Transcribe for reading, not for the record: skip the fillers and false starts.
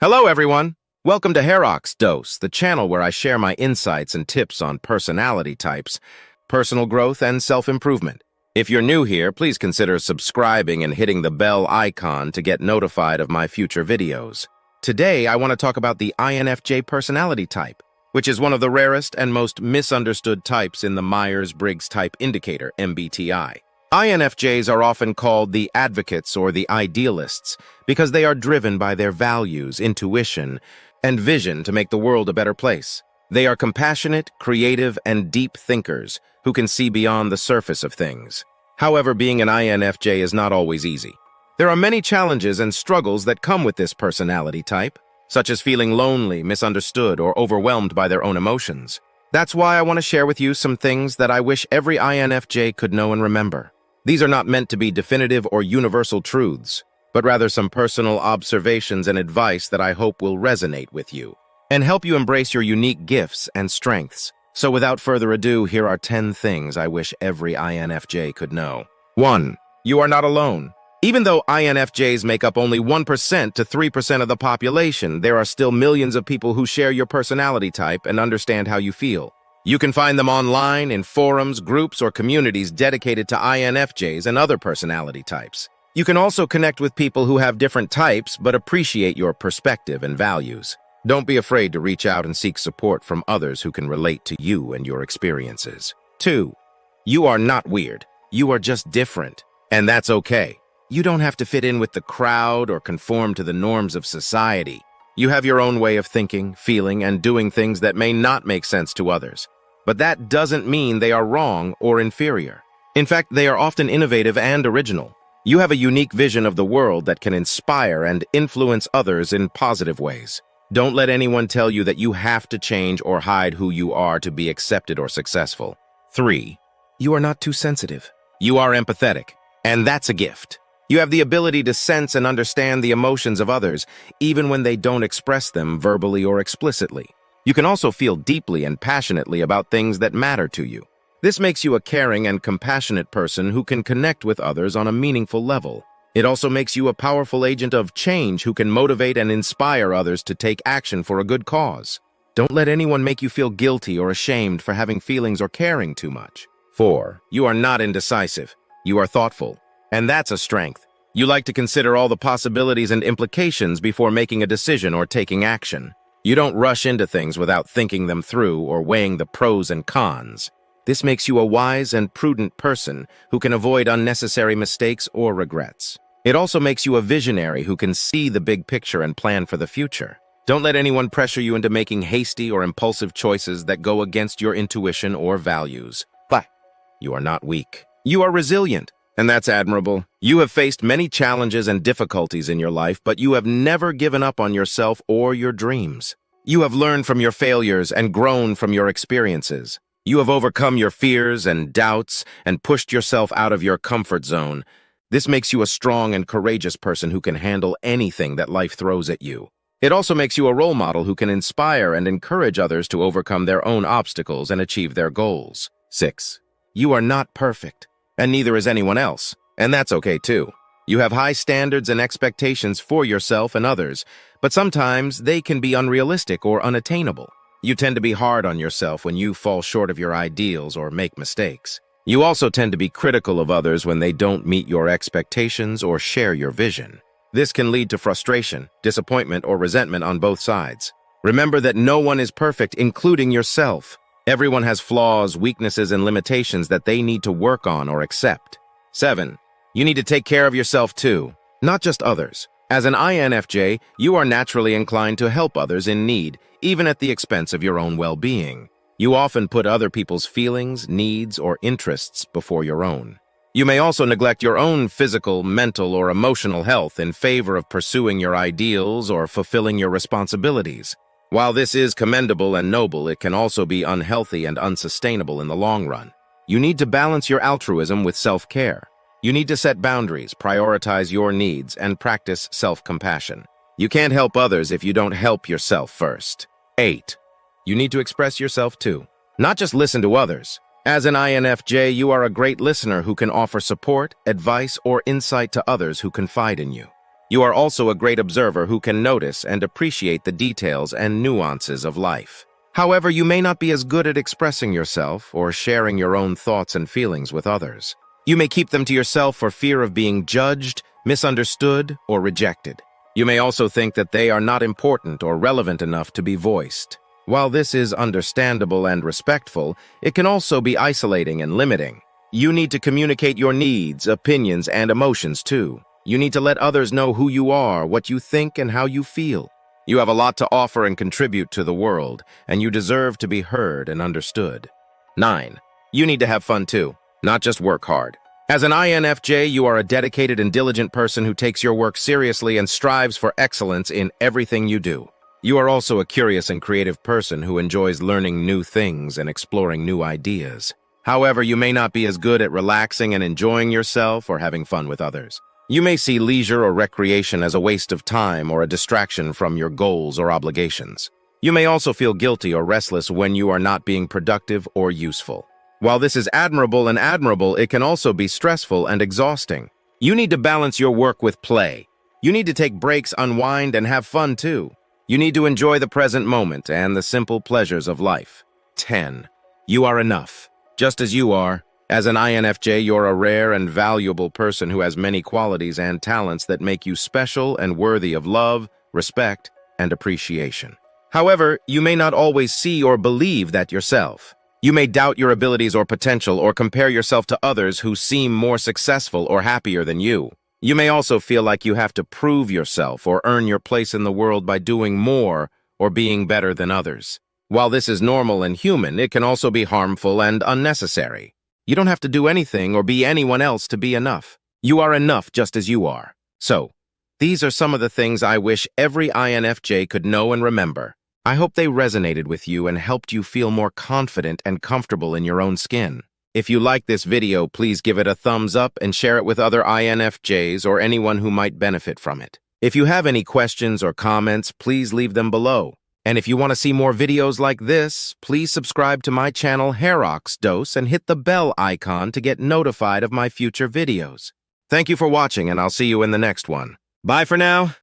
Hello, everyone. Welcome to Herox Dose, the channel where I share my insights and tips on personality types, personal growth, and self-improvement. If you're new here, please consider subscribing and hitting the bell icon to get notified of my future videos. Today, I want to talk about the INFJ personality type, which is one of the rarest and most misunderstood types in the Myers-Briggs Type Indicator, MBTI. INFJs are often called the advocates or the idealists because they are driven by their values, intuition, and vision to make the world a better place. They are compassionate, creative, and deep thinkers who can see beyond the surface of things. However, being an INFJ is not always easy. There are many challenges and struggles that come with this personality type, such as feeling lonely, misunderstood, or overwhelmed by their own emotions. That's why I want to share with you some things that I wish every INFJ could know and remember. These are not meant to be definitive or universal truths, but rather some personal observations and advice that I hope will resonate with you and help you embrace your unique gifts and strengths. So without further ado, here are 10 things I wish every INFJ could know. 1. You are not alone. Even though INFJs make up only 1% to 3% of the population, there are still millions of people who share your personality type and understand how you feel. You can find them online, in forums, groups, or communities dedicated to INFJs and other personality types. You can also connect with people who have different types but appreciate your perspective and values. Don't be afraid to reach out and seek support from others who can relate to you and your experiences. 2. You are not weird. You are just different, and that's okay. You don't have to fit in with the crowd or conform to the norms of society. You have your own way of thinking, feeling, and doing things that may not make sense to others. But that doesn't mean they are wrong or inferior. In fact, they are often innovative and original. You have a unique vision of the world that can inspire and influence others in positive ways. Don't let anyone tell you that you have to change or hide who you are to be accepted or successful. 3. You are not too sensitive. You are empathetic, and that's a gift. You have the ability to sense and understand the emotions of others, even when they don't express them verbally or explicitly. You can also feel deeply and passionately about things that matter to you. This makes you a caring and compassionate person who can connect with others on a meaningful level. It also makes you a powerful agent of change who can motivate and inspire others to take action for a good cause. Don't let anyone make you feel guilty or ashamed for having feelings or caring too much. 4. You are not indecisive. You are thoughtful. And that's a strength. You like to consider all the possibilities and implications before making a decision or taking action. You don't rush into things without thinking them through or weighing the pros and cons. This makes you a wise and prudent person who can avoid unnecessary mistakes or regrets. It also makes you a visionary who can see the big picture and plan for the future. Don't let anyone pressure you into making hasty or impulsive choices that go against your intuition or values. But you are not weak. You are resilient. And that's admirable. You have faced many challenges and difficulties in your life, but you have never given up on yourself or your dreams. You have learned from your failures and grown from your experiences. You have overcome your fears and doubts and pushed yourself out of your comfort zone. This makes you a strong and courageous person who can handle anything that life throws at you. It also makes you a role model who can inspire and encourage others to overcome their own obstacles and achieve their goals. 6. You are not perfect. And neither is anyone else, and that's okay too. You have high standards and expectations for yourself and others, but sometimes they can be unrealistic or unattainable. You tend to be hard on yourself when you fall short of your ideals or make mistakes. You also tend to be critical of others when they don't meet your expectations or share your vision. This can lead to frustration, disappointment, or resentment on both sides. Remember that no one is perfect, including yourself. Everyone has flaws, weaknesses, and limitations that they need to work on or accept. 7. You need to take care of yourself too, not just others. As an INFJ, you are naturally inclined to help others in need, even at the expense of your own well-being. You often put other people's feelings, needs, or interests before your own. You may also neglect your own physical, mental, or emotional health in favor of pursuing your ideals or fulfilling your responsibilities. While this is commendable and noble, it can also be unhealthy and unsustainable in the long run. You need to balance your altruism with self-care. You need to set boundaries, prioritize your needs, and practice self-compassion. You can't help others if you don't help yourself first. 8. You need to express yourself too, not just listen to others. As an INFJ, you are a great listener who can offer support, advice, or insight to others who confide in you. You are also a great observer who can notice and appreciate the details and nuances of life. However, you may not be as good at expressing yourself or sharing your own thoughts and feelings with others. You may keep them to yourself for fear of being judged, misunderstood, or rejected. You may also think that they are not important or relevant enough to be voiced. While this is understandable and respectful, it can also be isolating and limiting. You need to communicate your needs, opinions, and emotions too. You need to let others know who you are, what you think, and how you feel. You have a lot to offer and contribute to the world, and you deserve to be heard and understood. 9. You need to have fun too, not just work hard. As an INFJ, you are a dedicated and diligent person who takes your work seriously and strives for excellence in everything you do. You are also a curious and creative person who enjoys learning new things and exploring new ideas. However, you may not be as good at relaxing and enjoying yourself or having fun with others. You may see leisure or recreation as a waste of time or a distraction from your goals or obligations. You may also feel guilty or restless when you are not being productive or useful. While this is admirable, it can also be stressful and exhausting. You need to balance your work with play. You need to take breaks, unwind, and have fun too. You need to enjoy the present moment and the simple pleasures of life. 10. You are enough, just as you are. As an INFJ, you're a rare and valuable person who has many qualities and talents that make you special and worthy of love, respect, and appreciation. However, you may not always see or believe that yourself. You may doubt your abilities or potential or compare yourself to others who seem more successful or happier than you. You may also feel like you have to prove yourself or earn your place in the world by doing more or being better than others. While this is normal and human, it can also be harmful and unnecessary. You don't have to do anything or be anyone else to be enough. You are enough just as you are. So, these are some of the things I wish every INFJ could know and remember. I hope they resonated with you and helped you feel more confident and comfortable in your own skin. If you like this video, please give it a thumbs up and share it with other INFJs or anyone who might benefit from it. If you have any questions or comments, please leave them below. And if you want to see more videos like this, please subscribe to my channel Herox and hit the bell icon to get notified of my future videos. Thank you for watching, and I'll see you in the next one. Bye for now.